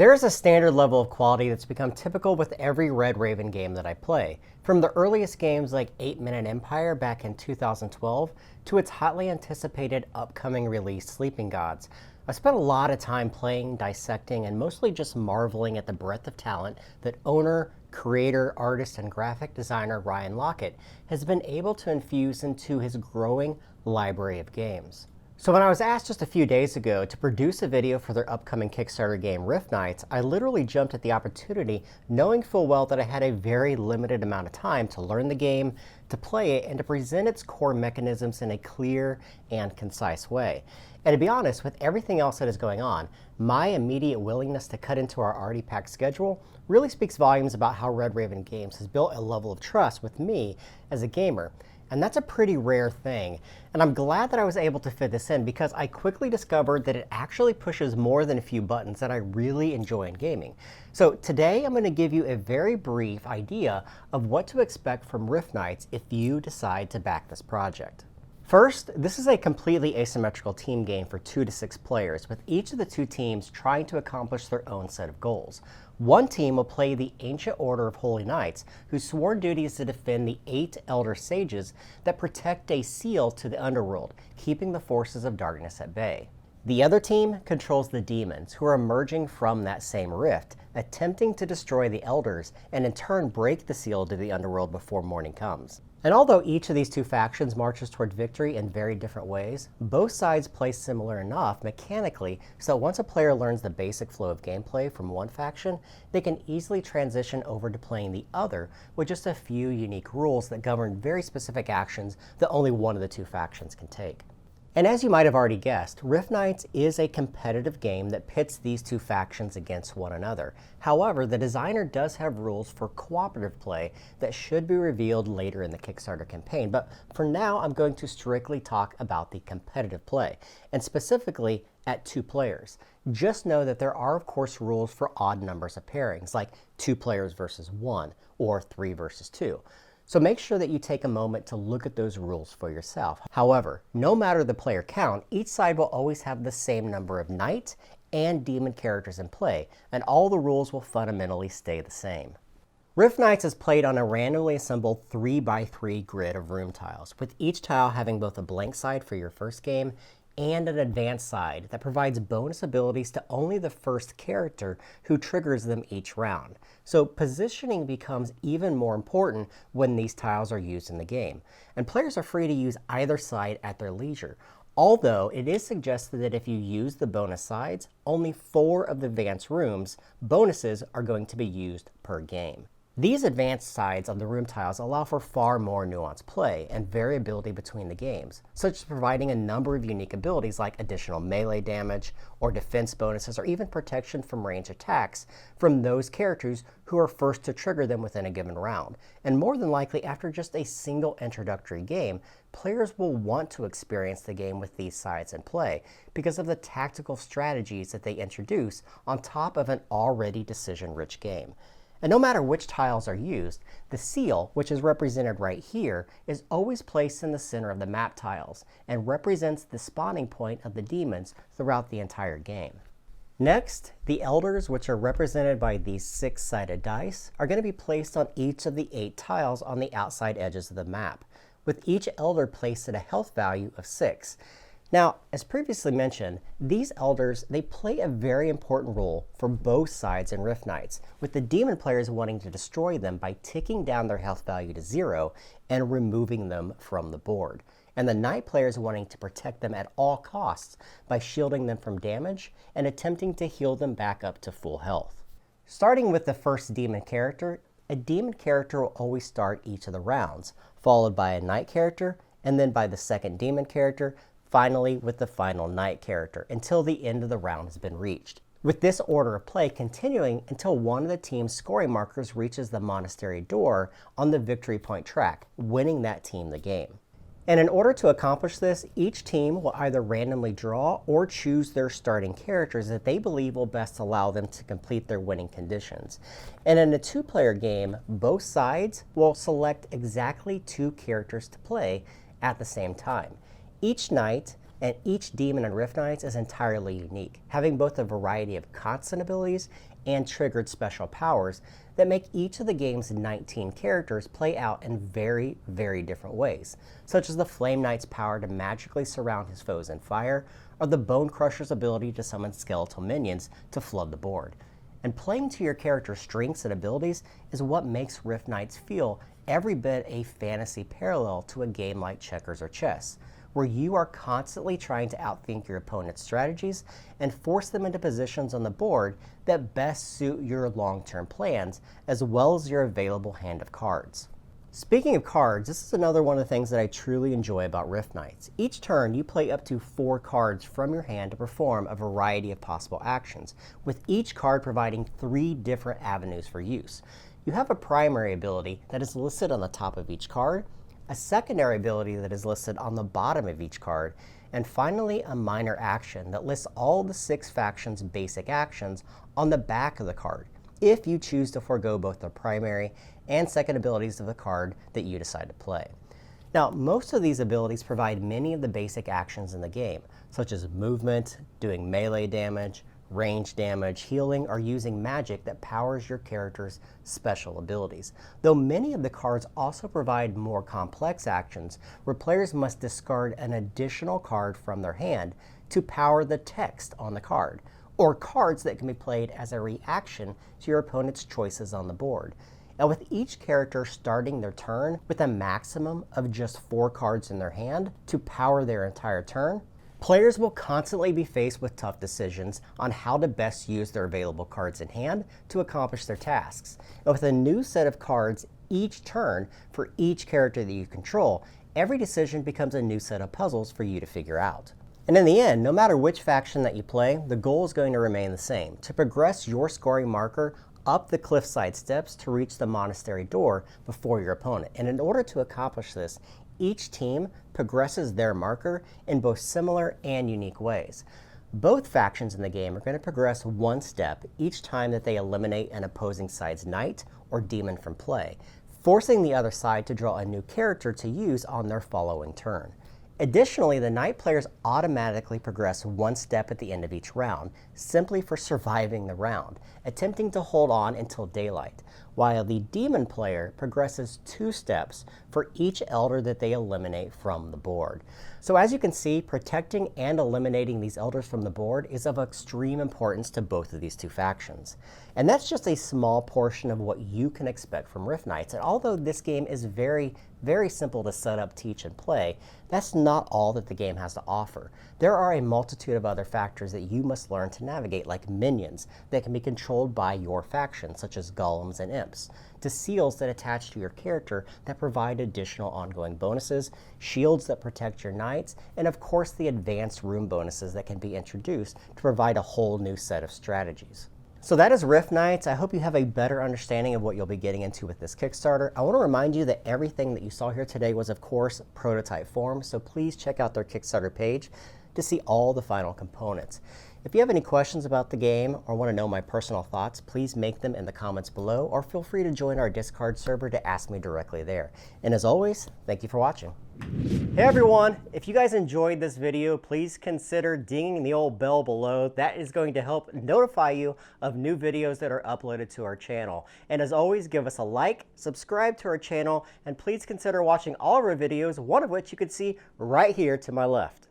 There is a standard level of quality that's become typical with every Red Raven game that I play, from the earliest games like 8-Minute Empire back in 2012 to its hotly anticipated upcoming release Sleeping Gods. I spent a lot of time playing, dissecting, and mostly just marveling at the breadth of talent that owner, creator, artist, and graphic designer Ryan Lockett has been able to infuse into his growing library of games. So when I was asked just a few days ago to produce a video for their upcoming Kickstarter game Rift Knights, I literally jumped at the opportunity knowing full well that I had a very limited amount of time to learn the game, to play it, and to present its core mechanisms in a clear and concise way. And to be honest, with everything else that is going on, my immediate willingness to cut into our already packed schedule really speaks volumes about how Red Raven Games has built a level of trust with me as a gamer. And that's a pretty rare thing. And I'm glad that I was able to fit this in because I quickly discovered that it actually pushes more than a few buttons that I really enjoy in gaming. So today I'm going to give you a very brief idea of what to expect from Rift Knights if you decide to back this project. First, this is a completely asymmetrical team game for 2 to 6 players, with each of the two teams trying to accomplish their own set of goals. One team will play the Ancient Order of Holy Knights, whose sworn duty is to defend the 8 Elder Sages that protect a seal to the underworld, keeping the forces of darkness at bay. The other team controls the demons, who are emerging from that same rift, attempting to destroy the elders and in turn break the seal to the underworld before morning comes. And although each of these two factions marches toward victory in very different ways, both sides play similar enough mechanically so that once a player learns the basic flow of gameplay from one faction, they can easily transition over to playing the other with just a few unique rules that govern very specific actions that only one of the two factions can take. And as you might have already guessed, Rift Knights is a competitive game that pits these two factions against one another. However, the designer does have rules for cooperative play that should be revealed later in the Kickstarter campaign, but for now I'm going to strictly talk about the competitive play, and specifically at 2 players. Just know that there are of course rules for odd numbers of pairings, like 2 players versus 1, or 3 versus 2. So make sure that you take a moment to look at those rules for yourself. However, no matter the player count, each side will always have the same number of knight and demon characters in play, and all the rules will fundamentally stay the same. Rift Knights is played on a randomly assembled 3x3 grid of room tiles, with each tile having both a blank side for your first game and an advanced side that provides bonus abilities to only the first character who triggers them each round. So positioning becomes even more important when these tiles are used in the game, and players are free to use either side at their leisure. Although it is suggested that if you use the bonus sides, only 4 of the advanced rooms bonuses are going to be used per game. These advanced sides on the room tiles allow for far more nuanced play and variability between the games, such as providing a number of unique abilities like additional melee damage, or defense bonuses, or even protection from range attacks from those characters who are first to trigger them within a given round. And more than likely, after just a single introductory game, players will want to experience the game with these sides in play because of the tactical strategies that they introduce on top of an already decision-rich game. And no matter which tiles are used, the seal, which is represented right here, is always placed in the center of the map tiles and represents the spawning point of the demons throughout the entire game. Next, the elders, which are represented by these 6-sided dice, are going to be placed on each of the 8 tiles on the outside edges of the map, with each elder placed at a health value of 6. Now, as previously mentioned, these elders, they play a very important role for both sides in Rift Knights, with the demon players wanting to destroy them by ticking down their health value to 0 and removing them from the board, and the knight players wanting to protect them at all costs by shielding them from damage and attempting to heal them back up to full health. Starting with the first demon character, a demon character will always start each of the rounds, followed by a knight character, and then by the second demon character, finally with the final knight character, until the end of the round has been reached, with this order of play continuing until one of the team's scoring markers reaches the monastery door on the victory point track, winning that team the game. And in order to accomplish this, each team will either randomly draw or choose their starting characters that they believe will best allow them to complete their winning conditions. And in a 2-player game, both sides will select exactly 2 characters to play at the same time. Each knight and each demon in Rift Knights is entirely unique, having both a variety of constant abilities and triggered special powers that make each of the game's 19 characters play out in very, very different ways, such as the Flame Knight's power to magically surround his foes in fire, or the Bone Crusher's ability to summon skeletal minions to flood the board. And playing to your character's strengths and abilities is what makes Rift Knights feel every bit a fantasy parallel to a game like checkers or chess, where you are constantly trying to outthink your opponent's strategies and force them into positions on the board that best suit your long-term plans, as well as your available hand of cards. Speaking of cards, this is another one of the things that I truly enjoy about Rift Knights. Each turn, you play up to 4 cards from your hand to perform a variety of possible actions, with each card providing 3 different avenues for use. You have a primary ability that is listed on the top of each card, a secondary ability that is listed on the bottom of each card, and finally a minor action that lists all the 6 factions' basic actions on the back of the card, if you choose to forego both the primary and second abilities of the card that you decide to play. Now, most of these abilities provide many of the basic actions in the game, such as movement, doing melee damage, range damage, healing, or using magic that powers your character's special abilities. Though many of the cards also provide more complex actions where players must discard an additional card from their hand to power the text on the card, or cards that can be played as a reaction to your opponent's choices on the board. Now, with each character starting their turn with a maximum of just 4 cards in their hand to power their entire turn, players will constantly be faced with tough decisions on how to best use their available cards in hand to accomplish their tasks. And with a new set of cards each turn for each character that you control, every decision becomes a new set of puzzles for you to figure out. And in the end, no matter which faction that you play, the goal is going to remain the same: to progress your scoring marker up the cliffside steps to reach the monastery door before your opponent. And in order to accomplish this, each team progresses their marker in both similar and unique ways. Both factions in the game are going to progress 1 step each time that they eliminate an opposing side's knight or demon from play, forcing the other side to draw a new character to use on their following turn. Additionally, the knight players automatically progress 1 step at the end of each round, simply for surviving the round, attempting to hold on until daylight, while the demon player progresses 2 steps for each elder that they eliminate from the board. So as you can see, protecting and eliminating these elders from the board is of extreme importance to both of these 2 factions. And that's just a small portion of what you can expect from Rift Knights. And although this game is very simple to set up, teach, and play, that's not all that the game has to offer. There are a multitude of other factors that you must learn to navigate, like minions that can be controlled by your faction, such as golems and imps, to seals that attach to your character that provide additional ongoing bonuses, shields that protect your knights, and of course the advanced room bonuses that can be introduced to provide a whole new set of strategies. So that is Rift Knights. I hope you have a better understanding of what you'll be getting into with this Kickstarter. I want to remind you that everything that you saw here today was, of course, prototype form, so please check out their Kickstarter page to see all the final components. If you have any questions about the game or want to know my personal thoughts, please make them in the comments below, or feel free to join our Discord server to ask me directly there. And as always, thank you for watching. Hey everyone, if you guys enjoyed this video, please consider dinging the old bell below. That is going to help notify you of new videos that are uploaded to our channel. And as always, give us a like, subscribe to our channel, and please consider watching all of our videos, one of which you can see right here to my left.